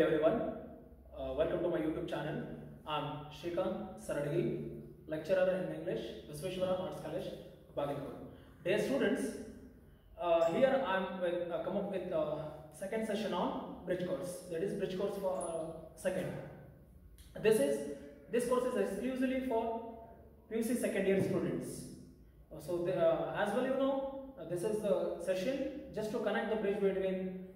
everyone, welcome to my YouTube channel. I'm Shrikant Saradagi, lecturer in English, Visveshwara Arts College, Bhagalpur. Dear students, here I'm come up with second session on bridge course. That is bridge course for second. This course is exclusively for PUC second year students. So as well, you know, this is the session just to connect the bridge between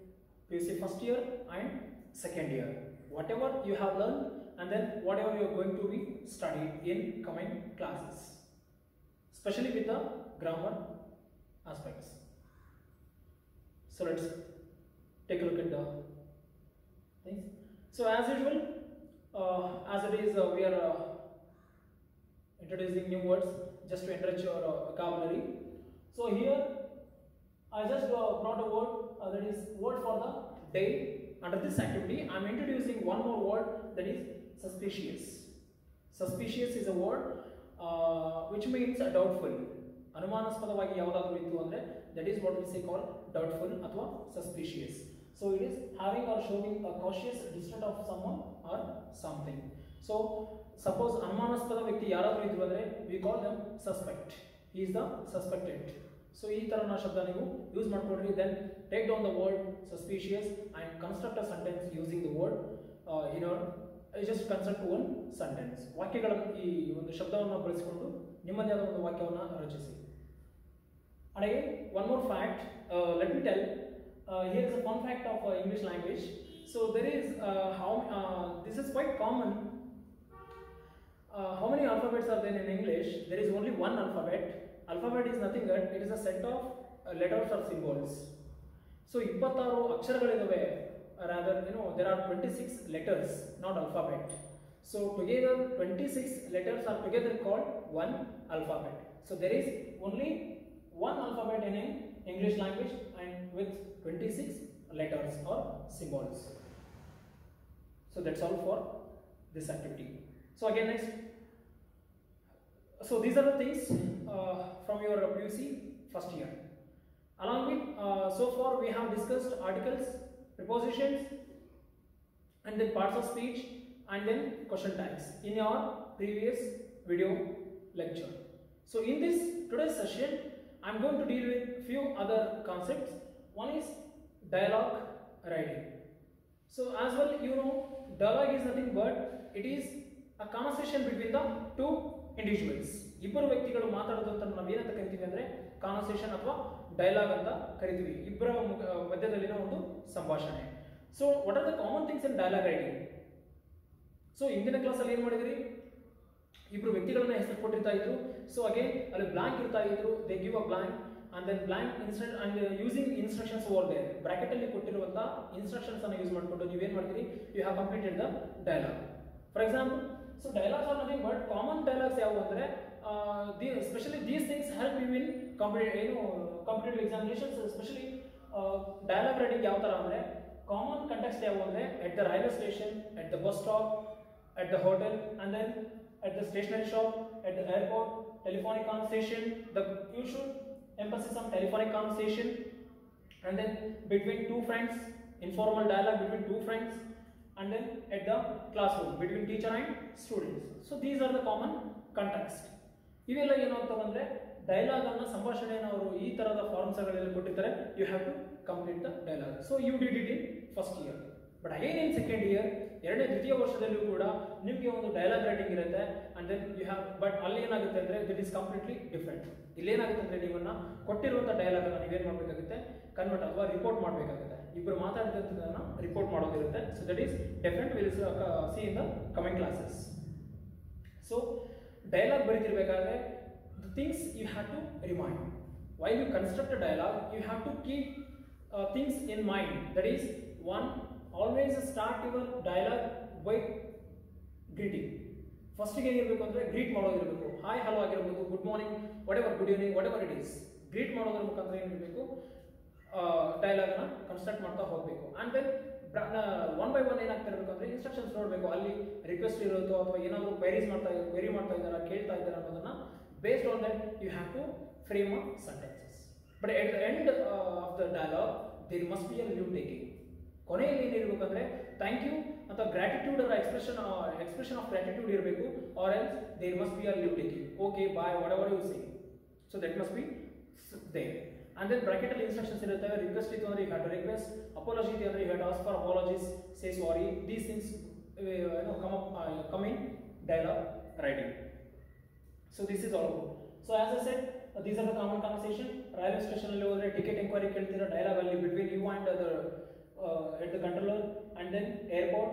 PUC first year and second year. Whatever you have learned and then whatever you are going to be studied in coming classes, especially with the grammar aspects. So let's take a look at the things. So as usual, as it is, we are introducing new words just to enrich your vocabulary. So here I just brought a word that is word for the day. Under this activity, I am introducing one more word, that is suspicious. Suspicious is a word which means doubtful. ಅನುಮಾನಾಸ್ಪದವಾಗಿ ಯಾವುದಾದರೂ ಇತ್ತು ಅಂದ್ರೆ that is what we say called doubtful ಅಥವಾ suspicious. So it is having or showing a cautious distrust of someone or something. So suppose ಅನುಮಾನಾಸ್ಪದ ವ್ಯಕ್ತಿ ಯಾರಾದರೂ ಇದ್ರು ಅಂದ್ರೆ we call them suspect. He is the suspected. So ಈ ತರನ ಶಬ್ದ ನೀವು ಯೂಸ್ ಮಾಡ್ಕೊಳ್ರಿ. Then take down the word suspicious and construct a sentence using the word just construct one sentence. ವಾಕ್ಯಗಳನ್ನು ಈ ಒಂದು ಶಬ್ದವನ್ನು ಬಳಸಿಕೊಂಡು ನಿಮ್ಮದೇ ಆದ ಒಂದು ವಾಕ್ಯವನ್ನು ರಚಿಸಿ. And again, one more fact, let me tell, here is a fun fact of English language. So there is this is quite common. How many alphabets are there in English? There is only one alphabet. Alphabet is nothing but it is a set of letters or symbols. So 26 ಅಕ್ಷರಗಳಿವೆ. Rather, there are 26 letters, not alphabet. So together 26 letters are together called one alphabet. So there is only one alphabet in English language and with 26 letters or symbols. So that's all for this activity. So again, next. So these are the things from your PUC first year. Along with so far we have discussed articles, prepositions, and then parts of speech, and then question tags in our previous video lecture. So in this today's session, I am going to deal with few other concepts. One is dialogue writing. So as well, dialogue is nothing but it is a conversation between the two individuals. ಇಬ್ಬರು ವ್ಯಕ್ತಿಗಳು ಮಾತಾಡೋದಂತ ನಾವು ಏನಂತ ಕರಿತೀವಿ ಅಂದ್ರೆ conversation ಅಥವಾ dialogue ಅಂತ ಕರಿತೀವಿ. ಇಬ್ಬರ ಮಧ್ಯದಲ್ಲಿನ ಒಂದು ಸಂಭಾಷಣೆ. So what are the common things in dialogue writing? So ಇಂದಿನ ಕ್ಲಾಸ್ ಅಲ್ಲಿ ಏನ್ ಮಾಡಿದ್ರಿ, ಇಬ್ರು ವ್ಯಕ್ತಿಗಳನ್ನ ಹೆಸರು ಕೊಟ್ಟಿರ್ತಾ ಇದ್ರು. ಸೊ ಅಗೇನ್ ಅಲ್ಲಿ ಬ್ಲಾಂಕ್ ಇರ್ತಾ ಇದ್ರು, they give a blank and then blank instant and using instructions over there. Bracket ಅಲ್ಲಿ ಕೊಟ್ಟಿರುವಂತ ಇನ್ಸ್ಟ್ರಕ್ಷನ್ಸ್ ಅನ್ನು ಯೂಸ್ ಮಾಡಿಕೊಂಡು ನೀವೇನ್ ಮಾಡ್ತೀರಿ, you have completed the dialogue. For example, so dialogues are nothing but common dialogues yavu andre especially these things help you in competitive examinations, especially dialogue writing yav tara andre common context yavu andre at the railway station, at the bus stop, at the hotel, and then at the stationery shop, at the airport, telephonic conversation. You should emphasis on telephonic conversation, and then between two friends, informal dialogue between two friends, and then at the classroom between teacher and students. So these are the common context. ಇವೆಲ್ಲ ಏನು ಅಂತ ಬಂದ್ರೆ dialogue ಅನ್ನ ಸಂಭಾಷಣೆಯನ್ನು ಅವರು ಈ ತರದ forms ಗಳಲ್ಲಿ ಕೊಟ್ಟಿದ್ದಾರೆ. You have to complete the dialogue. So you did it in first year, but again in second year, ದ್ವಿತೀಯ ವರ್ಷದಲ್ಲೂ ಕೂಡ ನಿಮಗೆ ಒಂದು ಡೈಲಾಗ್ ರೈಟಿಂಗ್ ಇರುತ್ತೆ. And then you have, but ಅಲ್ಲಿ ಏನಾಗುತ್ತೆ ಅಂದ್ರೆ ದಿಟ್ ಇಸ್ ಕಂಪ್ಲೀಟ್ಲಿ ಡಿಫ್ರೆಂಟ್. ಇಲ್ಲಿ ಏನಾಗುತ್ತೆ ಅಂದ್ರೆ ನೀವನ್ನ ಕೊಟ್ಟಿರುವಂತ ಡೈಲಾಗ್ ಅನ್ನ ನೀವೇನ್ ಮಾಡ್ಬೇಕಾಗುತ್ತೆ, ಕನ್ವರ್ಟ್ ಅಥವಾ ರಿಪೋರ್ಟ್ ಮಾಡಬೇಕಾಗುತ್ತೆ. ಇಬ್ಬರು ಮಾತಾಡಿದಂತದನ್ನ ರಿಪೋರ್ಟ್ ಮಾಡೋದಿರುತ್ತೆ. So that is different. Will see in the coming classes. So dialogue ಬರೀತಿರ್ಬೇಕಾದ್ರೆ the things you have to remind while you construct a dialogue. You have to keep things in mind. That is one, always start your dialogue by greeting. ಫಸ್ಟಿಗೆ ಏನಿರಬೇಕು ಅಂದ್ರೆ greet ಮಾಡೋದಿರಬೇಕು. Hi hello ಆಗಿರ್ಬೋದು, good morning, whatever, good evening, whatever it is. Greet ಮಾಡೋದ್ರ ಮುಖಾಂತರ ಏನಿರಬೇಕು, dialogue ನ construct ಮಾಡ್ತಾ ಹೋಗಬೇಕು. And then one by one ಏನಾಗ್ತಾ ಇರಬೇಕು ಅಂದ್ರೆ ಇನ್ಸ್ಟ್ರಕ್ಷನ್ಸ್ ನೋಡಬೇಕು. ಅಲ್ಲಿ ರಿಕ್ವೆಸ್ಟ್ ಇರುತ್ತೋ ಅಥವಾ ಏನಾದರೂ ಕ್ವೆರಿ ಮಾಡ್ತಾ ಇದ್ದಾರಾ, ಕೇಳ್ತಾ ಇದ್ದಾರಾ ಅನ್ನೋದನ್ನ based on that you have to frame a sentences. But at the end of the dialogue there must be a leave taking. ಕೊನೆಯಲ್ಲಿ ಏನಿರಬೇಕಂದ್ರೆ ಥ್ಯಾಂಕ್ ಯು ಅಥವಾ ಗ್ರಾಟಿಟ್ಯೂಡ್ ಅವರ ಎಕ್ಸ್ಪ್ರೆಷನ್ ಆಫ್ ಗ್ರಾಟಿಟ್ಯೂಡ್ ಇರಬೇಕು, or else there must be a leave taking, okay bye whatever you say, so that must be there. And then bracket ಅಲ್ಲಿ instructions ಇರುತ್ತವೆ. Request ಇತ್ತು ಅಂದ್ರೆ you have to request, apology ಇತ್ತು ಅಂದ್ರೆ you have to ask for apologies, say sorry. These things come in dialogue writing. So this is all about. So as I said, these are the common conversation. Railway station ಅಲ್ಲಿ ಹೋದ್ರೆ ticket enquiry ಕೇಳ್ತೀರಾ, dialogue ಅಲ್ಲಿ between you and the at the controller. And then airport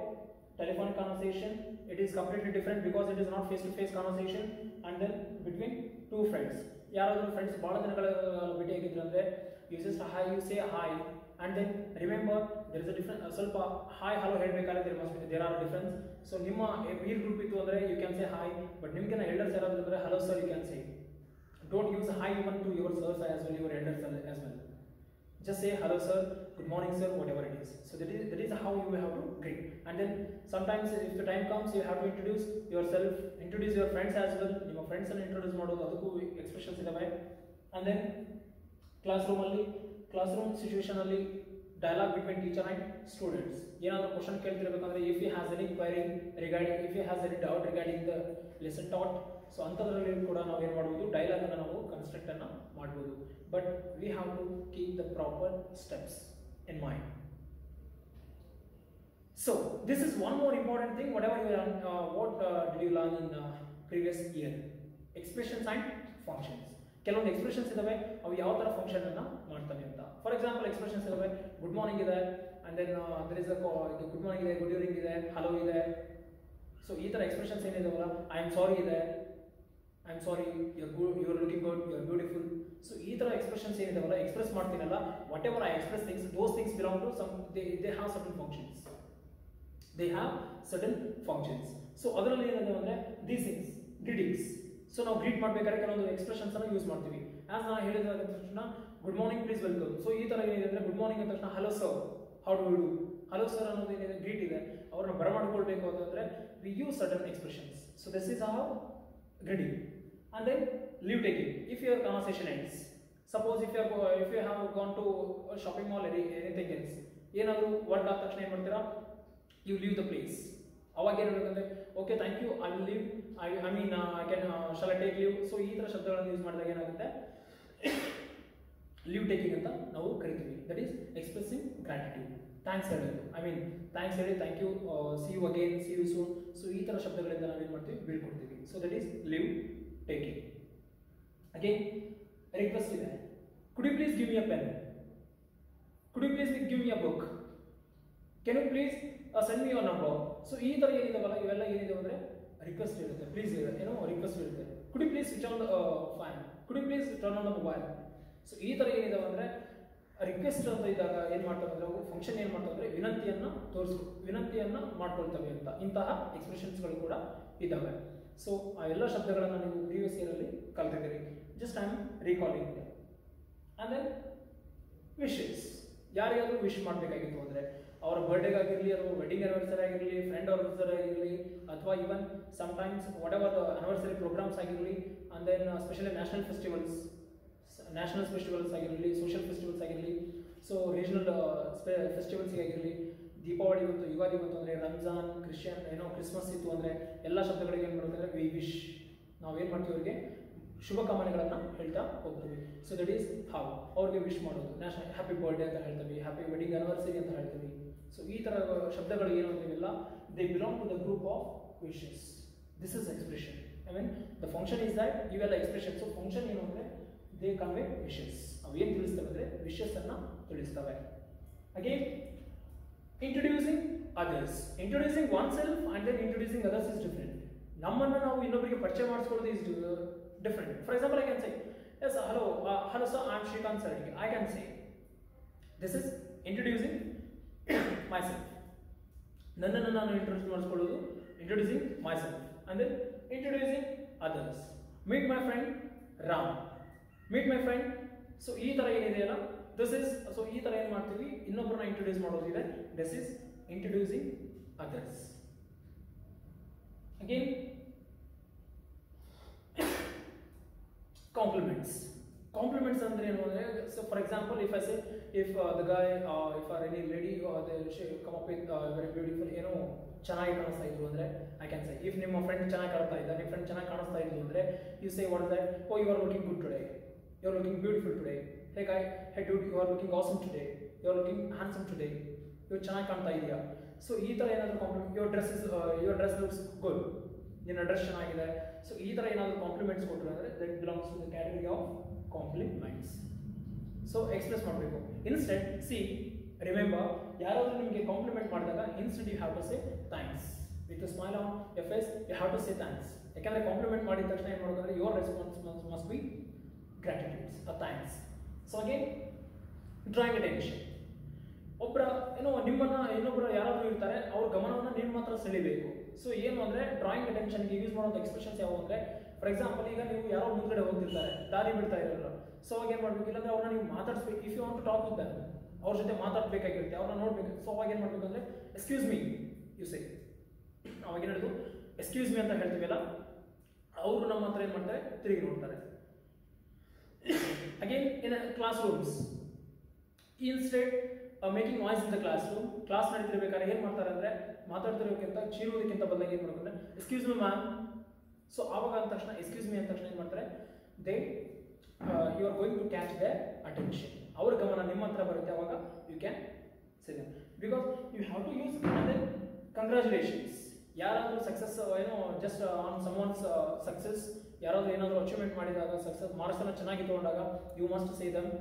telephonic conversation, it is completely different because it is not face to face conversation. And then between two friends, ಯಾರಾದರೂ friends ಭಾಳ ದಿನಗಳ ಭೇಟಿ ಆಗಿದ್ರು ಅಂದರೆ you just hi, you say hi, and then remember there is a difference. ಸ್ವಲ್ಪ hi hello ಹೇಳಬೇಕಾದ್ರೆ there are difference. So ನಿಮ್ಮ peer group ಇತ್ತು ಅಂದರೆ you can say hi, but ನಿಮ್ಗೆ ಎಲ್ಡರ್ಸ್ ಯಾರಾದರೂ ಅಂದರೆ hello sir you can say. Don't use hi even to your sirs as well, your elders as well. Just say hello sir, good morning sir, whatever it is. So that is how you have to greet. And then sometimes if the time comes you have to introduce yourself, introduce your friends as well. ನಿಮ್ಮ friends ಅನ್ನು introduce ಮಾಡೋದು ಅದಕ್ಕೂ expressions ಇದಾವೆ. And then classroom situation ಅಲ್ಲಿ dialogue between teacher and students. ಏನಾದರೂ question ಕೇಳ್ತಿರ್ಬೇಕಂದ್ರೆ if you has any query regarding, if you has any doubt regarding the lesson taught, so ಅಂಥದ್ರಲ್ಲಿ ಕೂಡ ನಾವು ಏನು ಮಾಡ್ಬೋದು, ಡೈಲಾಗ್ ಅನ್ನು ನಾವು ಕನ್ಸ್ಟ್ರಕ್ಟ್ ಅನ್ನು ಮಾಡ್ಬೋದು. But we have to keep the proper steps in mind. So this is one more important thing. Whatever you what did you learn in previous year, expressions and functions. ಕೆಲವೊಂದು expressions ಇದಾವೆ, ಅವು ಯಾವ ಥರ function ಅನ್ನು ಮಾಡ್ತವೆ ಅಂತ. For example expressions ಇದಾವೆ, good morning ಇದೆ, and then there is a good morning ಇದೆ, ಗುಡ್ ಈವ್ನಿಂಗ್ ಇದೆ, ಹಲೋ ಇದೆ. ಸೊ ಈ ಥರ ಎಕ್ಸ್ಪ್ರೆಷನ್ಸ್ ಏನಿದಾವಲ್ಲ, ಐ ಆಮ್ ಸಾರಿ ಇದೆ, I am sorry, you are looking good, you are beautiful. So ಈ ಥರ ಎಕ್ಸ್ಪ್ರೆಷನ್ಸ್ ಏನಿದಾವಲ್ಲ, ಎಕ್ಸ್ಪ್ರೆಸ್ ಮಾಡ್ತೀನಲ್ಲ, whatever I express things, those things belong to some, they have certain functions, they have certain functions. So ಅದರಲ್ಲಿ ಏನಿದೆ ಅಂದರೆ these things, greetings. So ನಾವು greet ಮಾಡಬೇಕಾದ್ರೆ ಕೆಲವೊಂದು ಎಕ್ಸ್ಪ್ರೆಷನ್ಸ್ ಅನ್ನು ಯೂಸ್ ಮಾಡ್ತೀವಿ. ಆಸ್ ನಾನು ಹೇಳಿದ ತಕ್ಷಣ good morning please welcome. So ಈ ಥರ ಏನಿದೆ ಅಂದರೆ ಗುಡ್ ಮಾರ್ನಿಂಗ್ ಅಂದ ತಕ್ಷಣ hello sir, how do you do, hello sir ಅನ್ನೋದು ಏನಿದೆ ಗ್ರೀಟ್ ಇದೆ, ಅವ್ರನ್ನ ಬರಮಾಡ್ಕೊಳ್ಬೇಕು ಅಂತಂದರೆ we use certain expressions. So this is how greeting. And then leave taking, if your conversation ends, suppose if you have gone to a shopping mall or anything else, ಏನಾದರೂ word ಆದ ತಕ್ಷಣ ಏನು ಮಾಡ್ತೀರಾ, you leave the place. ಅವಾಗ ಏನು ಹೇಳಬೇಕಂದ್ರೆ okay thank you, I will leave, I mean I can shall I take leave. So ಈ ಥರ ಶಬ್ದಗಳನ್ನು ಯೂಸ್ ಮಾಡಿದಾಗ ಏನಾಗುತ್ತೆ, ಲೀವ್ ಟೇಕಿಂಗ್ ಅಂತ ನಾವು ಕರಿತೀವಿ. That is expressing gratitude. Thanks ಹೇಳೋದು, ಐ ಮೀನ್ ಥ್ಯಾಂಕ್ಸ್ ಹೇಳಿ thank you, see you again, see you soon. So ಈ ಥರ ಶಬ್ದಗಳಿಂದ ನಾವೇನು ಮಾಡ್ತೀವಿ, ಬೀಳ್ಕೊಡ್ತೀವಿ. So that is leave taking. Again request ಇದೆ, could you please give me a pen, could you please give me a book, can you please send me your number. So ಈ ಥರ ಏನಿದಾವಲ್ಲ ಇವೆಲ್ಲ ಏನಿದಾವೆ ಅಂದರೆ ರಿಕ್ವೆಸ್ಟ್ ಇರುತ್ತೆ, ಪ್ಲೀಸ್ ಇರುತ್ತೆ, ಏನೋ request ಇರುತ್ತೆ. Could you please switch on the fan, could you please turn on the mobile. So ಈ ಥರ ಏನಿದಾವೆ ಅಂದರೆ ರಿಕ್ವೆಸ್ಟ್ ಅಂತ ಇದ್ದಾಗ ಏನು ಮಾಡ್ತವೆ ಅಂದರೆ ಅವು ಫಂಕ್ಷನ್ ಏನು ಮಾಡ್ತವೆ ಅಂದರೆ ವಿನಂತಿಯನ್ನು ಮಾಡ್ಕೊಳ್ತವೆ ಅಂತ. ಇಂತಹ ಎಕ್ಸ್ಪ್ರೆಷನ್ಸ್ಗಳು ಕೂಡ ಇದ್ದಾವೆ. ಸೊ ಆ ಎಲ್ಲ ಶಬ್ದಗಳನ್ನು ನೀವು ಪ್ರೀವಿಯಸ್ ಇಯರಲ್ಲಿ ಕಲ್ತಿದ್ದೀರಿ. Just I am recalling. And then wishes, ಯಾರಿಗಾದರೂ ವಿಶ್ ಮಾಡಬೇಕಾಗಿತ್ತು ಅಂದರೆ ಅವರ ಬರ್ಡೇಗಾಗಿರಲಿ, ಅಥವಾ ವೆಡ್ಡಿಂಗ್ ಆನಿವರ್ಸರಿ ಆಗಿರಲಿ, ಫ್ರೆಂಡ್ ಆನಿವರ್ಸರಿ ಆಗಿರಲಿ, ಅಥವಾ even sometimes whatever the anniversary programs ಆಗಿರಲಿ, and then specially national festivals ಆಗಿರಲಿ, ಸೋಷಿಯಲ್ ಫೆಸ್ಟಿವಲ್ಸ್ ಆಗಿರಲಿ, ಸೊ ರೀಜನಲ್ ಫೆಸ್ಟಿವಲ್ಸ್ ಆಗಿರಲಿ, ದೀಪಾವಳಿ ಬಂತು, ಯುಗಾದಿ ಬಂತು ಅಂದರೆ, ರಂಜಾನ್, ಕ್ರಿಸ್ಮಸ್ ಇತ್ತು ಅಂದರೆ ಎಲ್ಲ ಶಬ್ದಗಳಿಗೆ ಏನು ಮಾಡಬೇಕಂದ್ರೆ ವಿ ವಿಶ್, ನಾವೇನು ಮಾಡ್ತೀವಿ ಅವರಿಗೆ ಶುಭ ಕಾಮನೆಗಳನ್ನು ಹೇಳ್ತಾ ಹೋಗ್ತೀವಿ. ಸೊ ದಟ್ ಈಸ್ ಹೌ ಅವ್ರಿಗೆ ವಿಶ್ ಮಾಡೋದು. ನ್ಯಾಷನಲ್ ಹ್ಯಾಪಿ ಬರ್ಡೇ ಅಂತ ಹೇಳ್ತೀವಿ, ಹ್ಯಾಪಿ ವೆಡ್ಡಿಂಗ್ ಆನಿವರ್ಸರಿ ಅಂತ ಹೇಳ್ತೀವಿ. ಸೊ ಈ ಥರ ಶಬ್ದಗಳು ಏನು ಅಂತೀವಿಲ್ಲ, they belong to the group of wishes. This is expression. I mean the function is that ಇವೆಲ್ಲ ಎಕ್ಸ್ಪ್ರೆಷನ್. ಸೊ ಫಂಕ್ಷನ್ ಏನು ಅಂದರೆ ದೇ ಕನ್ವೆ ವಿಶಸ್. ಅವು ಏನು ತಿಳಿಸ್ತವೆ ಅಂದರೆ ವಿಶಸ್ ಅನ್ನು ತಿಳಿಸ್ತವೆ. Again introducing others, introducing one self and then introducing others is different. ನಮ್ಮನ್ನು ನಾವು ಇನ್ನೊಬ್ಬರಿಗೆ ಪರಿಚಯ ಮಾಡಿಸ್ಕೊಳ್ಳೋದು is different. For example, I can say yes hello sir, I am Shrikant Sargi. I can say this is introducing myself. ನನ್ನನ್ನು ನಾನು introduce ಮಾಡಿಸ್ಕೊಳ್ಳೋದು, introducing myself, and then introducing others. Meet my friend Ram, meet my friend. So ಈ ಥರ ಏನಿದೆಯಲ್ಲ this is, so ಈ ಥರ ಏನು ಮಾಡ್ತೀವಿ, ಇನ್ನೊಬ್ಬರನ್ನ ಇಂಟ್ರೊಡ್ಯೂಸ್ ಮಾಡೋದಿದೆ, this is introducing others. Again compliments. Compliments ಅಂದ್ರೆ ಏನು ಅಂದ್ರೆ, so for example if I say if the guy if are any lady come up with very beautiful, ಏನೋ ಚೆನ್ನಾಗಿ ಕಾಣಿಸ್ತಾ ಇದ್ರು ಅಂದ್ರೆ ಐ ಕ್ಯಾನ್ ಸೇ, ಇಫ್ ನಿಮ್ಮ ಫ್ರೆಂಡ್ ಚೆನ್ನಾಗಿ ಕಾಣ್ತಾ ಇದ್ದ, ನಿಮ್ಮ ಫ್ರೆಂಡ್ ಚೆನ್ನಾಗಿ ಕಾಣಿಸ್ತಾ ಇದ್ರು ಅಂದ್ರೆ you say what is that, oh you are looking good today, you are looking beautiful today, hey ಗಾಯ್, hey dude, you are looking awesome today, you are looking handsome today, ಇವ್ರು ಚೆನ್ನಾಗಿ ಕಾಣ್ತಾ ಇದೆಯಾ. ಸೊ ಈ ಥರ ಏನಾದರೂ compliment, your dress looks good, ನಿನ್ನ dress ಚೆನ್ನಾಗಿದೆ. So ಈ ಥರ ಏನಾದರೂ ಕಾಂಪ್ಲಿಮೆಂಟ್ಸ್ ಕೊಟ್ಟರು ಅಂದರೆ that belongs to the category of compliments. So express ಮಾಡಬೇಕು. ಇನ್ಸ್ಟೆಡ್ ಸಿ ರಿಮೆಂಬರ್, ಯಾರಾದರೂ ನಿಮಗೆ ಕಾಂಪ್ಲಿಮೆಂಟ್ ಮಾಡಿದಾಗ instead you have to say thanks with smile on your face, you have to say thanks. ಯಾಕಂದರೆ ಕಾಂಪ್ಲಿಮೆಂಟ್ ಮಾಡಿದ ತಕ್ಷಣ ಏನು ಮಾಡೋದಂದ್ರೆ your response must be gratitudes a thanks. So again drawing attention, ಒಬ್ಬರ ಏನೋ ನಿಮ್ಮನ್ನ ಇನ್ನೊಬ್ಬರು ಯಾರಾದರೂ ಇರ್ತಾರೆ, ಅವ್ರ ಗಮನವನ್ನು ನಿಮ್ಮ ಮಾತ್ರ ಸೆಳಿಬೇಕು. ಸೊ ಏನು ಅಂದರೆ ಡ್ರಾಯಿಂಗ್ ಅಟೆನ್ಷನ್ಗೆ ಯೂಸ್ ಮಾಡೋದು ಎಕ್ಸ್ಪ್ರೆಷನ್ಸ್ ಯಾವ ಅಂದರೆ, ಫಾರ್ ಎಕ್ಸಾಂಪಲ್ ಈಗ ನೀವು ಯಾರೋ ಮುಂದ್ಗಡೆ ಹೋಗ್ತಿರ್ತಾರೆ, ದಾರಿ ಬಿಡ್ತಾ ಇರೋಲ್ಲ, ಸೊ ಅವಾಗ ಏನು ಮಾಡಬೇಕು, ಇಲ್ಲಾಂದ್ರೆ ಅವ್ರನ್ನ ನೀವು ಮಾತಾಡಿಸ್ಬೇಕು. If you want to talk with them, ಅವ್ರ ಜೊತೆ ಮಾತಾಡಬೇಕಾಗಿರುತ್ತೆ, ಅವ್ರನ್ನ ನೋಡ್ಬೇಕು. ಸೊ ಅವಾಗ ಏನು ಮಾಡಬೇಕು ಅಂದರೆ ಎಕ್ಸ್ಕ್ಯೂಸ್ ಮೀ ಯು ಸೇ, ಅವಾಗ ಏನು ಹೇಳಿದ್ರು ಎಕ್ಸ್ಕ್ಯೂಸ್ ಮೀ ಅಂತ ಹೇಳ್ತೀವಲ್ಲ, ಅವರು ನಮ್ಮ ಹತ್ರ ಏನು ಮಾಡ್ತಾರೆ, ತಿರುಗಿ ನೋಡ್ತಾರೆ. Again in class rooms, instead making noise in the class room, class ನಡೀತಿರ್ಬೇಕಾದ್ರೆ ಏನು ಮಾಡ್ತಾರೆ ಅಂದರೆ ಮಾತಾಡ್ತಿರೋಕ್ಕಿಂತ ಚೀರುವುದಕ್ಕಿಂತ ಬದಲಾಗಿ ಏನು ಮಾಡ್ತಾರೆ, ಎಕ್ಸ್ಕ್ಯೂಸ್ ಮಿ ಮ್ಯಾಮ್. ಸೊ ಆವಾಗ ಅಂದ ತಕ್ಷಣ ಎಕ್ಸ್ಕ್ಯೂಸ್ ಮಿ ಅಂದ ತಕ್ಷಣ ಏನು ಮಾಡ್ತಾರೆ, they you are going to catch the attention, ಅವ್ರ ಗಮನ ನಿಮ್ಮ ಹತ್ರ ಬರುತ್ತೆ. ಅವಾಗ you can say them, because you have to use ಅಂದರೆ ಕಂಗ್ರ್ಯಾಚುಲೇಷನ್ಸ್. ಯಾರಾದರೂ ಸಕ್ಸಸ್ ಏನೋ ಜಸ್ಟ್ ಆನ್ ಸಮ್ವನ್ಸ್ ಸಕ್ಸಸ್, ಯಾರಾದರೂ ಏನಾದರೂ ಅಚೀವ್ಮೆಂಟ್ ಮಾಡಿದಾಗ, ಸಕ್ಸಸ್ ಮಾರ್ಕ್ಸನ್ನು ಚೆನ್ನಾಗಿ ತೊಗೊಂಡಾಗ you must say them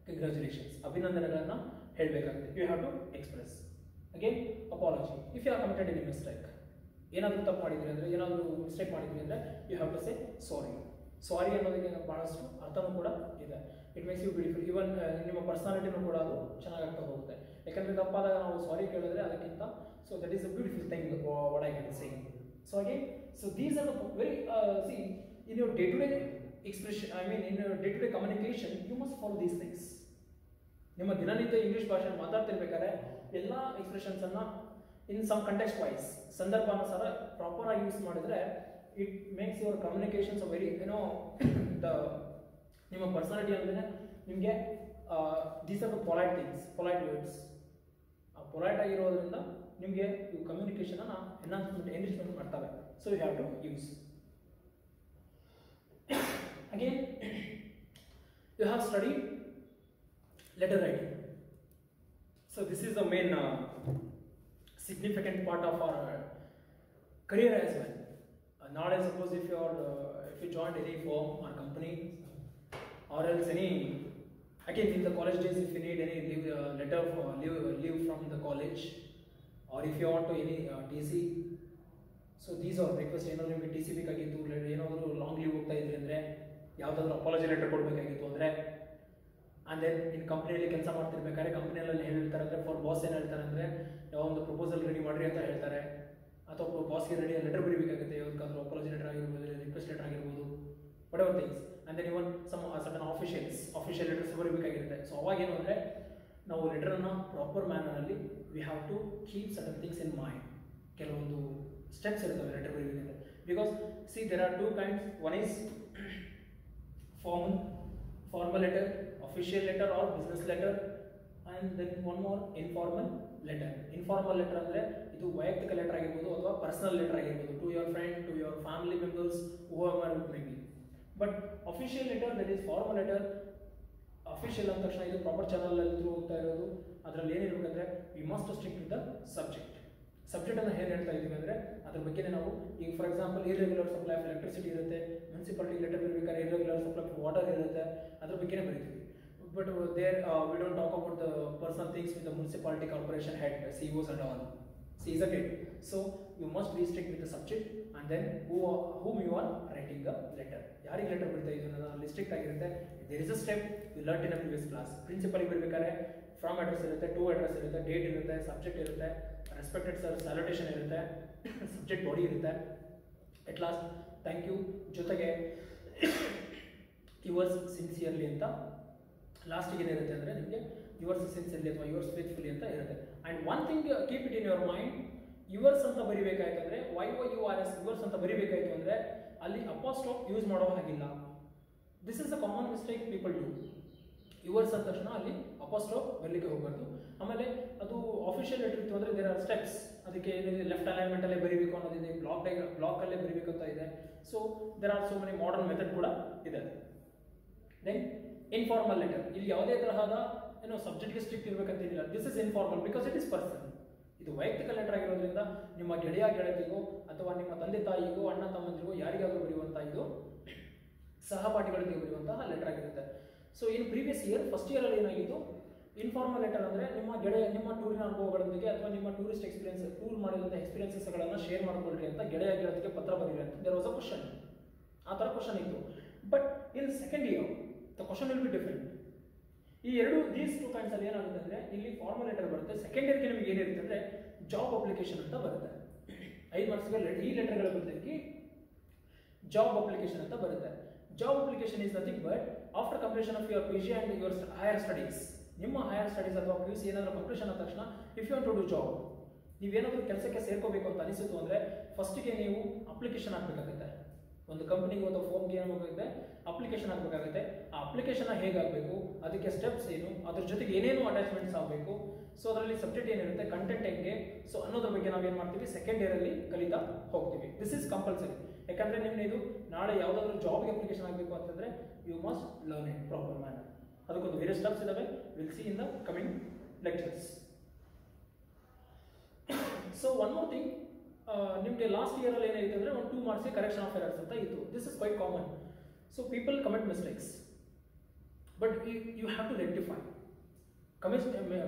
congratulations, ಅಭಿನಂದನೆಗಳನ್ನು ಹೇಳಬೇಕಾಗುತ್ತೆ. You have to express. Again apology, if you are committed any mistake, ಏನಾದರೂ ತಪ್ಪು ಮಾಡಿದ್ರಿ ಅಂದರೆ, ಏನಾದರೂ ಮಿಸ್ಟೇಕ್ ಮಾಡಿದ್ರಿ ಅಂದರೆ you have to say sorry. Sorry ಅನ್ನೋದಕ್ಕೆ ಭಾಳಷ್ಟು ಅರ್ಥನೂ ಕೂಡ ಇದೆ. It makes you beautiful. Even ನಿಮ್ಮ ಪರ್ಸನಾಲಿಟಿನೂ ಕೂಡ ಅದು ಚೆನ್ನಾಗಾಗ್ತಾ ಹೋಗುತ್ತೆ. ಯಾಕಂದರೆ ತಪ್ಪಾದಾಗ ನಾವು ಸಾರಿ ಕೇಳಿದ್ರೆ ಅದಕ್ಕಿಂತ, so that is a beautiful thing what I can say. So again, so these are the very see in your day to day expression, I mean in your day-to-day communication you must follow these things. ನಿಮ್ಮ ದಿನನಿತ್ಯ English ಭಾಷೆ ಮಾತಾಡ್ತಿರ್ಬೇಕಾದ್ರೆ ಎಲ್ಲ expressions ಅನ್ನ in some context wise, ಸಂದರ್ಭಾನುಸಾರ proper ಆಗಿ use ಮಾಡಿದ್ರೆ it makes your communications very ಏನೋ the ನಿಮ್ಮ ಪರ್ಸನಾಲಿಟಿ ಅಂದರೆ ನಿಮಗೆ these are the polite things, polite words. Polite ಆಗಿರೋದ್ರಿಂದ ನಿಮಗೆ ಇವು ಕಮ್ಯುನಿಕೇಶನ್ ಅನ್ನ ಎನ್ರಿಚ್ಮೆಂಟ್ ಮಾಡ್ತವೆ. So you have to use. Again, you have studied letter writing. So this is the main significant part of our career as well. Nowadays, suppose if you joined any firm or company, or else any, again in the college days, if you need any letter for leave from the college, or if you want to any TC. So these R request. ಏನಾದರೂ ನಿಮಗೆ T C ಬೇಕಾಗಿತ್ತು, ಏನಾದರೂ long leave ಹೋಗ್ತಾ ಇದ್ರಿ ಅಂದರೆ, ಯಾವುದಾದ್ರೂ apology letter ಕೊಡಬೇಕಾಗಿತ್ತು ಅಂದರೆ, ಆ್ಯಂಡ್ ದೆನ್ ಇನ್ ಕಂಪ್ನಿಯಲ್ಲಿ ಕೆಲಸ ಮಾಡ್ತಿರ್ಬೇಕಾದ್ರೆ ಕಂಪ್ನಿಯಲ್ಲಿ ಏನು ಹೇಳ್ತಾರೆ ಅಂದರೆ, ಫಾರ್ ಬಾಸ್ ಏನು ಹೇಳ್ತಾರೆ ಅಂದರೆ, ಯಾವ ಒಂದು ಪ್ರಪೋಸಲ್ ರೆಡಿ ಮಾಡಿರಿ ಅಂತ ಹೇಳ್ತಾರೆ, ಅಥವಾ ಬಾಸ್ಗೆ ರೆಡಿ ಲೆಟರ್ ಬರೀಬೇಕಾಗುತ್ತೆ, ಯಾವುದಕ್ಕಾದ್ರೂ ಅಪಾಲಜಿ ಲೆಟರ್ ಆಗಿರ್ಬೋದು, ರಿಕ್ವೆಸ್ಟ್ ಲೆಟರ್ ಆಗಿರ್ಬೋದು, whatever things. And then even some sudden official letters ಬರೀಬೇಕಾಗಿರುತ್ತೆ. ಸೊ ಅವಾಗ ಏನು ಅಂದರೆ, ನಾವು ಲೆಟರನ್ನು ಪ್ರಾಪರ್ ಮ್ಯಾನರಲ್ಲಿ we have to keep certain things in mind. ಕೆಲವೊಂದು ಸ್ಟೆಪ್ಸ್ ಇರ್ತವೆ ಲೆಟರ್ ಬರೀಬೇಕಾದ್ರೆ. Because see there are two kinds. One is formal letter, official letter or business letter, and then one more informal letter. Informal letter ಅಂದ್ರೆ ಇದು ವೈಯಕ್ತಿಕ letter ಆಗಿರ್ಬೋದು ಅಥವಾ personal letter ಆಗಿರ್ಬೋದು, to your friend, to your family members, whoever it may be. But official letter, that is formal letter. Official ಅಂದ ತಕ್ಷಣ ಇದು proper channel ಅಲ್ಲಿ ಥ್ರೂ ಹೋಗ್ತಾ ಇರೋದು. ಅದರಲ್ಲಿ ಏನಿರಬೇಕಂದ್ರೆ we must stick with the subject. Subject ಅನ್ನು ಏನು ಹೇಳ್ತಾ ಇದ್ದೀವಿ ಅಂದರೆ ಅದ್ರ ಬಗ್ಗೆನೇ ನಾವು ಈಗ for example irregular supply of electricity ಇರುತ್ತೆ, ಮುನ್ಸಿಪಾಲಿಟಿ ಲೆಟರ್ ಬರಬೇಕಾದ್ರೆ ಇರ್ರೆಗ್ಯುಲರ್ ಸಪ್ಲೈ ಆಫ್ ವಾಟರ್ ಇರುತ್ತೆ, ಅದ್ರ ಬಗ್ಗೆನೇ ಬರೀತೀವಿ. But there we don't talk about the personal things with the municipality corporation head, CEOs and all. See, isn't it? So you must be strict with the subject and then whom you are writing the letter. ಯಾರಿಗೆ letter ಬರೀತಾ ಇದ್ದೀವಿ ಅನ್ನೋದು strict ಆಗಿರುತ್ತೆ. There is a step you learn in a previous class. ಪ್ರಿನ್ಸಿಪಲ್ಗೆ ಬರಬೇಕಾದ್ರೆ from address ಇರುತ್ತೆ, to address ಇರುತ್ತೆ, date ಇರುತ್ತೆ, ಸಬ್ಜೆಕ್ಟ್ ಇರುತ್ತೆ, ರೆಸ್ಪೆಕ್ಟೆಡ್ ಸರ್ ಸ್ಯಾಲ್ಯುಟೇಷನ್ ಇರುತ್ತೆ, ಸಬ್ಜೆಕ್ಟ್ ಬಾಡಿ ಇರುತ್ತೆ, ಎಟ್ ಲಾಸ್ಟ್ ಥ್ಯಾಂಕ್ ಯು, ಜೊತೆಗೆ ಯುವರ್ಸ್ ಸಿನ್ಸಿಯರ್ಲಿ ಅಂತ ಲಾಸ್ಟಿಗೆ ಏನಿರುತ್ತೆ ಅಂದರೆ ನಿಮಗೆ ಯುವರ್ಸ್ ಸಿನ್ಸಿಯರ್ಲಿ ಅಥವಾ ಯುವರ್ಸ್ ಫೇತ್ಫುಲಿ ಅಂತ ಇರುತ್ತೆ. And one thing keep it in your mind, yours ಅಂತ ಬರಿಬೇಕಾಯ್ತು ಅಂದರೆ YOURS ಯುವರ್ಸ್ ಅಂತ ಬರಿಬೇಕಾಯ್ತು ಅಂದರೆ ಅಲ್ಲಿ ಅಪಾಸ್ಟ್ರೋಫ್ ಯೂಸ್ ಮಾಡೋ ಹಾಗಿಲ್ಲ. This is a common mistake people do. Yours ಅಂದ ತಕ್ಷಣ ಅಲ್ಲಿ ಅಪೋಸ್ಟ್ರೋಫ್ ಬರಲಿಕ್ಕೆ ಹೋಗಬಾರ್ದು. ಆಮೇಲೆ ಅದು ಆಫಿಷಿಯಲ್ ಲೆಟರ್ ಇತ್ತು ಅಂದರೆ ದೇರ್ ಆರ್ ಸ್ಟೆಪ್ಸ್. ಅದಕ್ಕೆ ಏನಿದೆ ಲೆಫ್ಟ್ ಅಲೈನ್ಮೆಂಟ್ ಅಲ್ಲೇ ಬರೀಬೇಕು ಅನ್ನೋದಿದೆ, ಬ್ಲಾಕ್ ಅಲ್ಲೇ ಬರೀಬೇಕು ಅಂತ ಇದೆ. So there are so many modern method ಕೂಡ ಇದೆ. ದೆನ್ ಇನ್ಫಾರ್ಮಲ್ ಲೆಟರ್, ಇಲ್ಲಿ ಯಾವುದೇ ತರಹದ ಸಬ್ಜೆಕ್ಟ್ಗೆ ಸ್ಟ್ರಿಕ್ಟ್ ಇರಬೇಕಂತೇನಿಲ್ಲ. This is informal because it is person. ಇದು ವೈಯಕ್ತಿಕ ಲೆಟರ್ ಆಗಿರೋದ್ರಿಂದ ನಿಮ್ಮ ಗೆಳತಿಗೋ ಅಥವಾ ನಿಮ್ಮ ತಂದೆ ತಾಯಿಗೋ ಅಣ್ಣ ತಮ್ಮಂದಿರಿಗೋ ಯಾರಿಗಾದರೂ ಬರೆಯುವಂಥ ಇದು ಸಹಪಾಠಿಗಳಿಗೆ ಬರೆಯುವಂತಹ ಲೆಟರ್ ಆಗಿರುತ್ತೆ. So in previous year first year ಅಲ್ಲಿ ಏನಾಗಿತ್ತು, ಇನ್ಫಾರ್ಮಲ್ ಲೆಟರ್ ಅಂದರೆ ನಿಮ್ಮ ಟೂರಿನ ಅನುಭವಗಳೊಂದಿಗೆ ಅಥವಾ ನಿಮ್ಮ ಟೂರಿಸ್ಟ್ ಎಕ್ಸ್ಪೀರಿಯನ್ಸ್, ಟೂರ್ ಮಾಡಿದಂಥ ಎಕ್ಸ್ಪೀರಿಯನ್ಸಸ್ಗಳನ್ನು ಶೇರ್ ಮಾಡ್ಕೊಳ್ರಿ ಅಂತ ಗೆಳತಿಗೆ ಪತ್ರ ಬರೀರಿ ಅಂತ ದೇರ್ ವಾಸ್ ಅ ಕ್ವಶನ್. ಆ ಥರ ಕ್ವಶನ್ ಇತ್ತು. But in second here the question will be different. ಈ ದೀಸ್ ಟು ಕೈಂಡ್ಸ್ ಅಲ್ಲಿ ಏನಾಗುತ್ತೆ ಅಂದರೆ ಇಲ್ಲಿ ಫಾರ್ಮಲ್ ಲೆಟರ್ ಬರುತ್ತೆ. ಸೆಕೆಂಡ್ ಇಯರ್ಗೆ ನಿಮಗೆ ಏನಿರುತ್ತೆ ಅಂದರೆ ಜಾಬ್ ಅಪ್ಲಿಕೇಶನ್ ಅಂತ ಬರುತ್ತೆ. 5 ಮಾರ್ಕ್ಸ್ಗೆ ಈ ಲೆಟರ್ಗಳ ಬದಲಿಗೆ ಜಾಬ್ ಅಪ್ಲಿಕೇಶನ್ ಅಂತ ಬರುತ್ತೆ. Job application is nothing but after completion of your PG and your higher studies, ನಿಮ್ಮ ಹೈಯರ್ ಸ್ಟಡೀಸ್ ಅಥವಾ PUC ಏನಾದರೂ ಕಂಪ್ಲೀಷನ್ ಆದ ತಕ್ಷಣ if you want to do job, ನೀವೇನಾದರೂ ಕೆಲಸಕ್ಕೆ ಸೇರ್ಕೋಬೇಕು ಅಂತ ಅನಿಸಿತು ಅಂದರೆ ಫಸ್ಟಿಗೆ ನೀವು ಅಪ್ಲಿಕೇಶನ್ ಹಾಕಬೇಕಾಗುತ್ತೆ. ಒಂದು ಕಂಪ್ನಿಗೆ ಅಥವಾ ಫೋಮ್ಗೆ ಏನಾಗಬೇಕಾಗುತ್ತೆ, ಅಪ್ಲಿಕೇಶನ್ ಹಾಕಬೇಕಾಗುತ್ತೆ. ಆ ಅಪ್ಲಿಕೇಶನ್ ಹೇಗಾಗಬೇಕು, ಅದಕ್ಕೆ ಸ್ಟೆಪ್ಸ್ ಏನು, ಅದ್ರ ಜೊತೆಗೆ ಏನೇನು ಅಟ್ಯಾಚ್ಮೆಂಟ್ಸ್ ಆಗಬೇಕು, ಸೊ ಅದರಲ್ಲಿ ಸಬ್ಜೆಕ್ಟ್ ಏನಿರುತ್ತೆ, ಕಂಟೆಂಟ್ ಹೆಂಗೆ, ಸೊ ಅನ್ನೋದ್ರ ಬಗ್ಗೆ ನಾವೇನು ಮಾಡ್ತೀವಿ ಸೆಕೆಂಡ್ ಇಯರಲ್ಲಿ ಕಲಿತಾ ಹೋಗ್ತೀವಿ. This is compulsory. ಯಾಕಂದರೆ ನಿಮ್ಗೆ ಇದು ನಾಳೆ ಯಾವುದಾದ್ರೂ ಜಾಬ್ಗೆ ಅಪ್ಲಿಕೇಶನ್ ಆಗಬೇಕು ಅಂತಂದರೆ you must learn it proper manner. ಅದಕ್ಕೊಂದು ವೇರಿಯಸ್ ಸ್ಟೆಪ್ಸ್ ಇದಾವೆ, will see in the coming lectures. So one more thing, ನಿಮಗೆ ಲಾಸ್ಟ್ ಇಯರಲ್ಲಿ ಏನಾಯಿತು ಅಂದರೆ ಒಂದು 2 ಮಾರ್ಕ್ಸ್ಗೆ ಕರೆಕ್ಷನ್ ಆಫ್ ಎರರ್ಸ್ ಅಂತ ಇತ್ತು. This is quite common. So people commit mistakes but you have to rectify.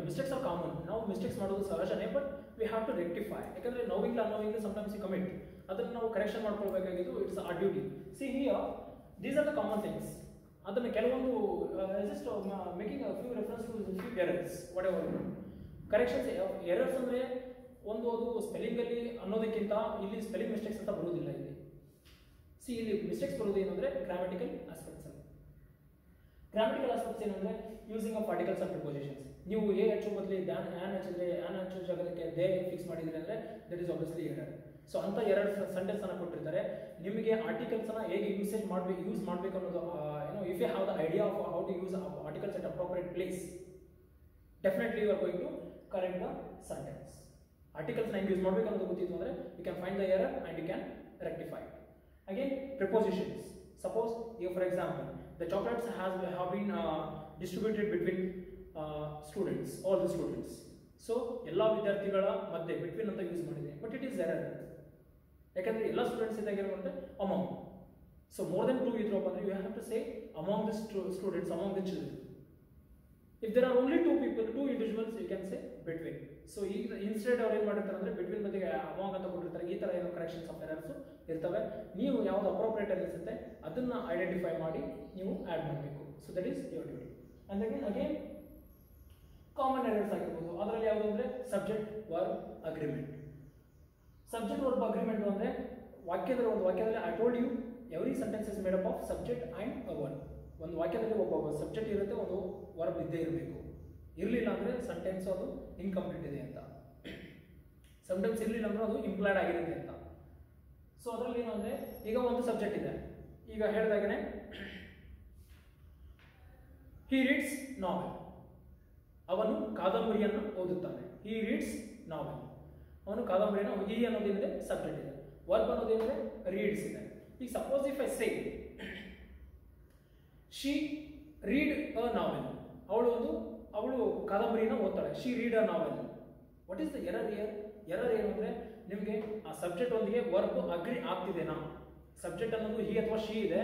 Mistakes are common. ನಾವು mistakes ಮಾಡೋದು ಸಹಜನೇ, but we have to rectify. ಯಾಕಂದರೆ knowingly unknowingly sometimes you commit, ಅದನ್ನು ನಾವು ಕರೆಕ್ಷನ್ ಮಾಡ್ಕೊಳ್ಬೇಕಾಗಿದ್ದು it's our duty. See here these are the common things. ಅದನ್ನು ಕೆಲವೊಂದು just making few reference to few errors whatever corrections. Errors ಅಂದರೆ ಅದು ಸ್ಪೆಲ್ಲಿಂಗಲ್ಲಿ ಅನ್ನೋದಕ್ಕಿಂತ ಇಲ್ಲಿ ಸ್ಪೆಲ್ಲಿಂಗ್ ಮಿಸ್ಟೇಕ್ಸ್ ಅಂತ ಬರುವುದಿಲ್ಲ. ಇಲ್ಲಿ ಸಿ ಇಲ್ಲಿ ಮಿಸ್ಟೇಕ್ಸ್ ಬರೋದು ಏನಂದರೆ ಗ್ರಾಮ್ಯಾಟಿಕಲ್ ಆಸ್ಪೆಕ್ಟ್ಸ್ ಅಲ್ಲಿ. ಗ್ರಾಮ್ಯಾಟಿಕಲ್ ಆಸ್ಪೆಕ್ಟ್ಸ್ ಏನಂದರೆ using of articles of prepositions. ನೀವು ಎ ಹಚ್ಚೋ ಬದಲಿ ಆ್ಯನ್ ಹಚ್ಚಿದ್ರೆ ಆ್ಯನ್ ಹಚ್ಚೋ ಜಾಗಕ್ಕೆ ದೇ ಫಿಕ್ಸ್ ಮಾಡಿದ್ರೆ ಅಂದರೆ that is obviously error. So ಅಂತ 2 ಸೆಂಟೆನ್ಸ್ ಅನ್ನು ಕೊಟ್ಟಿರ್ತಾರೆ. ನಿಮಗೆ ಆರ್ಟಿಕಲ್ಸ್ನ ಹೇಗೆ ಯೂಸ್ ಮಾಡಬೇಕು ಅನ್ನೋದು if you have the idea of how to use articles at appropriate place, definitely you are going to correct the sentence. ಆರ್ಟಿಕಲ್ಸ್ನ ಹೆಂಗೆ ಯೂಸ್ ಮಾಡಬೇಕು ಅನ್ನೋದು ಗೊತ್ತಿತ್ತು ಅಂದರೆ you can find the error and you can rectify it. Again, prepositions. Suppose here, for example, the chocolates have been distributed between students, all the students. So ಎಲ್ಲ ವಿದ್ಯಾರ್ಥಿಗಳ ಮಧ್ಯೆ between ಅಂತ ಯೂಸ್ ಮಾಡಿದೆ, but it is error. ಯಾಕಂದ್ರೆ ಎಲ್ಲ students ಇದ್ದಾಗ ಏನಾಗುತ್ತೆ among. So more than 2 ಇದ್ರಪ್ಪ ಅಂದ್ರೆ you have to say among the students, among the children. If there are only 2 people, 2 individuals, you can say between. So instead ಅವ್ರು ಏನು ಮಾಡಿರ್ತಾರೆ ಅಂದರೆ between ಮಧ್ಯೆ ಅಮಾಂಗ್ ಅಂತ ಕೊಟ್ಟಿರ್ತಾರೆ. ಈ ಥರ ಏನೋ ಕರೆಕ್ಷನ್ಸ್ ಆಫ್ ಎರರ್ಸು ಇರ್ತವೆ. ನೀವು ಯಾವುದು ಅಪ್ರೋಪ್ರಿಯೇಟ್ ಅನಿಸುತ್ತೆ ಅದನ್ನು ಐಡೆಂಟಿಫೈ ಮಾಡಿ ನೀವು ಆ್ಯಡ್ ಮಾಡಬೇಕು. So that is your duty. And again common errors ಆಗಿರ್ಬೋದು. ಅದರಲ್ಲಿ ಯಾವುದು ಅಂದರೆ subject verb agreement. Subject verb agreement ಅಂದರೆ ವಾಕ್ಯದಲ್ಲಿ I told you every sentence is made up of subject and a verb. ಒಂದು ವಾಕ್ಯದಲ್ಲಿ ಒಬ್ಬ ಸಬ್ಜೆಕ್ಟ್ ಇರುತ್ತೆ, ಒಂದು ವರ್ಬ್ ಇದ್ದೇ ಇರಬೇಕು. ಇರಲಿಲ್ಲ ಅಂದರೆ ಸೆಂಟೆನ್ಸ್ ಅದು ಇನ್ಕಂಪ್ಲೀಟ್ ಇದೆ ಅಂತ. ಸಮ್ಟೈಮ್ಸ್ ಇರಲಿಲ್ಲ ಅಂದರೆ ಅದು ಇಂಪ್ಲೈಡ್ ಆಗಿರುತ್ತೆ ಅಂತ. ಸೊ ಅದರಲ್ಲಿ ಏನು ಅಂದರೆ ಈಗ ಒಂದು ಸಬ್ಜೆಕ್ಟ್ ಇದೆ. ಈಗ ಹೇಳಿದಾಗನೇ ಹಿ ರೀಡ್ಸ್ ನಾವೆಲ್, ಅವನು ಕಾದಂಬರಿಯನ್ನು ಓದುತ್ತಾನೆ. ಹಿ ರೀಡ್ಸ್ ನಾವೆಲ್, ಅವನು ಕಾದಂಬರಿಯನ್ನು ಹಿ ಅನ್ನೋದೇನಿದೆ ಸಬ್ಜೆಕ್ಟ್ ಇದೆ. ವರ್ಬ್ ಅನ್ನೋದೇನಿದೆ ರೀಡ್ಸ್ ಇದೆ. ಈಗ suppose if I say she read a novel, ಅವಳು ಕಾದಂಬರಿಯನ್ನು ಓದ್ತಾಳೆ. She read a novel. What is the error here? Error ಏನು ಅಂದರೆ ನಿಮಗೆ ಆ ಸಬ್ಜೆಕ್ಟ್ ಒಂದಿಗೆ ವರ್ಬ್ ಅಗ್ರಿ ಆಗ್ತಿದೆನಾ? ಸಬ್ಜೆಕ್ಟ್ ಅನ್ನೋದು ಹಿ ಅಥವಾ ಶಿ ಇದೆ.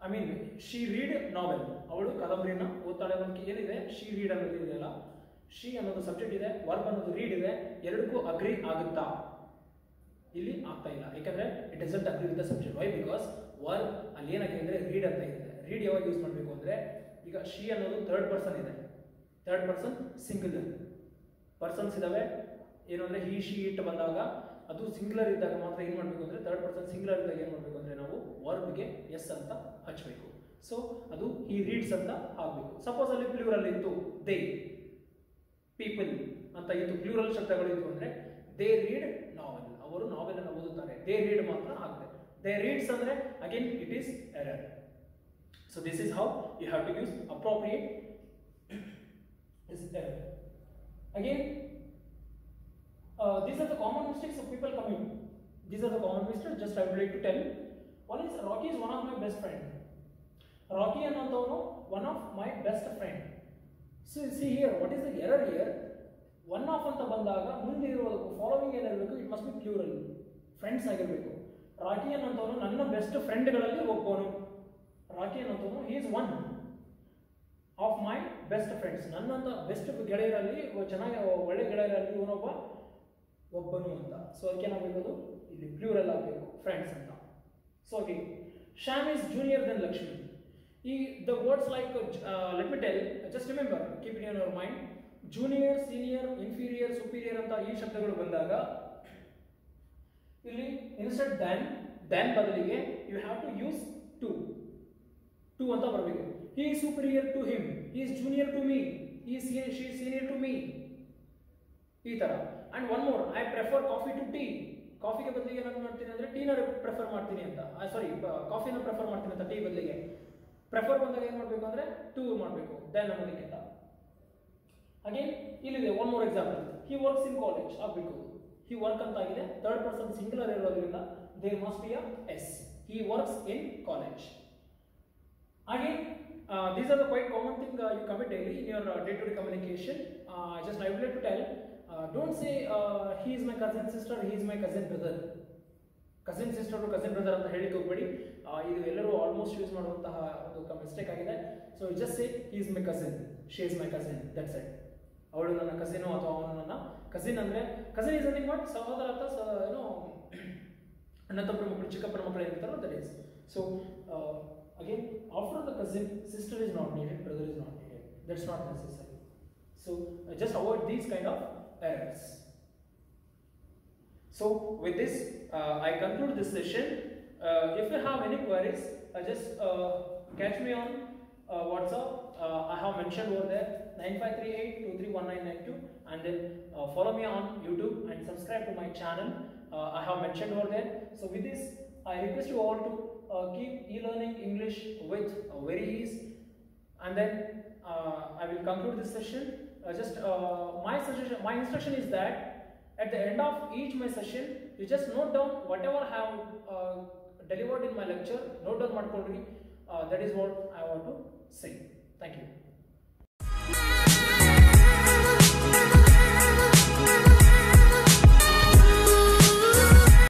ಐ ಮೀನ್ ಶಿ ರೀಡ್ ನಾವೆಲ್, ಅವಳು ಕಾದಂಬರಿಯನ್ನು ಓದ್ತಾಳೆ ಅನ್ನೋದಕ್ಕೆ ಏನಿದೆ ಶಿ ರೀಡ್ ಅನ್ನೋದು ಇದೆಯಲ್ಲ, ಶಿ ಅನ್ನೋದು ಸಬ್ಜೆಕ್ಟ್ ಇದೆ, ವರ್ಬ್ ಅನ್ನೋದು ರೀಡ್ ಇದೆ. ಎರಡಕ್ಕೂ ಅಗ್ರಿ ಆಗುತ್ತಾ? ಇಲ್ಲಿ ಆಗ್ತಾ ಇಲ್ಲ. ಯಾಕಂದರೆ it doesn't agree with the subject. Why? Because verb ಅಲ್ಲಿ ಏನಾಗಿದೆ ಅಂದರೆ ರೀಡ್ ಅಂತ ಇದೆ. ರೀಡ್ ಯಾವಾಗ ಯೂಸ್ ಮಾಡಬೇಕು ಅಂದರೆ ಈಗ ಶಿ ಅನ್ನೋದು ಥರ್ಡ್ ಪರ್ಸನ್ ಇದೆ, ಥರ್ಡ್ ಪರ್ಸನ್ ಸಿಂಗುಲರ್. ಪರ್ಸನ್ಸ್ ಇದಾವೆ ಏನು ಅಂದರೆ ಹಿ ಶಿ ಇಟ್ ಬಂದಾಗ ಅದು ಸಿಂಗುಲರ್ ಇದ್ದಾಗ ಮಾತ್ರ ಏನು ಮಾಡಬೇಕು ಅಂದರೆ ಥರ್ಡ್ ಪರ್ಸನ್ ಸಿಂಗುಲರ್ ಇದ್ದಾಗ ಏನು ಮಾಡಬೇಕು ಅಂದರೆ ನಾವು ವರ್ಬ್ಗೆ ಎಸ್ ಅಂತ ಹಚ್ಚಬೇಕು. ಸೊ ಅದು ಹಿ ರೀಡ್ಸ್ ಅಂತ ಆಗಬೇಕು. ಸಪೋಸ್ ಅಲ್ಲಿ ಪ್ಲೂರಲ್ ಇತ್ತು, ದೇ ಪೀಪಲ್ ಅಂತ ಇತ್ತು, ಪ್ಲೂರಲ್ ಶಬ್ದಗಳು ಇತ್ತು ಅಂದರೆ ದೇ ರೀಡ್ ನಾವೆಲ್, ಅವರು ನಾವೆಲ್ ಅನ್ನು ಓದುತ್ತಾರೆ. ದೇ ರೀಡ್ ಮಾತ್ರ ಆಗುತ್ತೆ. ದೇ ರೀಡ್ಸ್ ಅಂದರೆ again it is error. So So this is how you have to use appropriate this error. Again, these are the common mistakes of people commit. These are the common mistakes. Just I would like to tell. One is Rocky is one of my best friend. Rocky ಅನ್ನೋಂಥವನು one of my best friend. So you see here, what is the error here? One of ಅಂತ ಬಂದಾಗ ಮುಂದೆ ಇರೋದು following ಏನಿರಬೇಕು, it must be plural, friends ಆಗಿರಬೇಕು. Rocky ಅನ್ನೋಂಥವನು ನನ್ನ best ಫ್ರೆಂಡ್ಗಳಲ್ಲಿ ಒಬ್ಬನು. ರಾಕಿ ಅನ್ನೋಂಥವನು he is one of my best friends. ನನ್ನಂತ ಬೆಸ್ಟ್ ಗೆಳೆಯರಲ್ಲಿ ಚೆನ್ನಾಗಿ ಒಳ್ಳೆ ಗೆಳೆಯರಲ್ಲಿ ಒಬ್ಬನು ಅಂತ. ಸೊ ಅದಕ್ಕೆ ಏನಾಗಬೇಕು, ಇಲ್ಲಿ ಪ್ಲೂರಲ್ ಆಗಬೇಕು, ಫ್ರೆಂಡ್ಸ್ ಅಂತ. So again Shyam is junior then Lakshmi. The words like let me tell, just remember, keep it in your mind, junior, senior, inferior, superior ಅಂತ ಈ ಶಬ್ದಗಳು ಬಂದಾಗ ಇಲ್ಲಿ instead than ಬದಲಿಗೆ you have to use to ಅಂತ ಬರಬೇಕು. He is superior to him, he is junior to me, she is senior to me, ಈ ತರ. And one more, I prefer coffee to tea. ಕಾಫಿಗೆ ಬದಲಿಗೆ ನಾನು ಮಾಡ್ತೀನಿ ಅಂದ್ರೆ ಟೀನ ಪ್ರಿಫರ್ ಮಾಡ್ತೀನಿ ಅಂತ, ಸಾರಿ ಕಾಫಿನ ಪ್ರಿಫರ್ ಮಾಡ್ತೀನಿ ಅಂತ ಟೀ ಬದಲಿಗೆ. ಪ್ರೆಫರ್ ಬಂದಾಗ ಏನು ಮಾಡಬೇಕು ಅಂದರೆ ಟು ಮಾಡಬೇಕು, ದೆನ್ ಅನ್ನೋದಕ್ಕಿಂತ. ಅಗೇನ್ ಇಲ್ಲಿದೆ one more example, he works in college ಆಗಬೇಕು. ಹಿ ವರ್ಕ್ ಅಂತ ಆಗಿದೆ, ಥರ್ಡ್ ಪರ್ಸನ್ ಸಿಂಗುಲರ್ ಇರೋದ್ರಿಂದ there must be a S. He works in college. Again, these are the quite common thing you commit daily in your day-to-day communication. Just I would like to tell, don't say he is my cousin sister, he is my cousin brother. Cousin sister cousin brother ಅಂತ ಹೇಳಿಕ್ಕೆ ಹೋಗ್ಬೇಡಿ. ಇದು ಎಲ್ಲರೂ almost use ಮಾಡುವಂತಹ ಒಂದು mistake ಆಗಿದೆ. So just say he is my cousin, she is my cousin, that's it. ಅವಳು ನನ್ನ ಕಸಿನು ಅಥವಾ ಅವನು ನನ್ನ ಕಸಿನ್. ಅಂದರೆ ಕಸಿನ್ ಇಸ್ ನಥಿಂಗ್ ಬಟ್ ಸಹೋದರ ಅಥವಾ ಏನೋ ಅಣ್ಣ ತಮ್ಮರ ಮಕ್ಕಳು, ಚಿಕ್ಕಪ್ಪನ ಮಕ್ಕಳು ಏನಿರ್ತಾರೋ that is. So again after the cousin, sister is not needed, brother is not needed, that's not necessary. So just avoid these kind of errors. So with this, I conclude this session. If you have any queries, just catch me on WhatsApp. I have mentioned over there 9538231992, and then follow me on YouTube and subscribe to my channel. I have mentioned over there. So with this, I request you all to keep e-learning English with very ease. And then I will conclude this session. My instruction is that at the end of each my session, you just note down whatever I have delivered in my lecture. Note down ಮಾಡ್ಕೊಳ್ಳಿ. That is what I want to say. Thank you.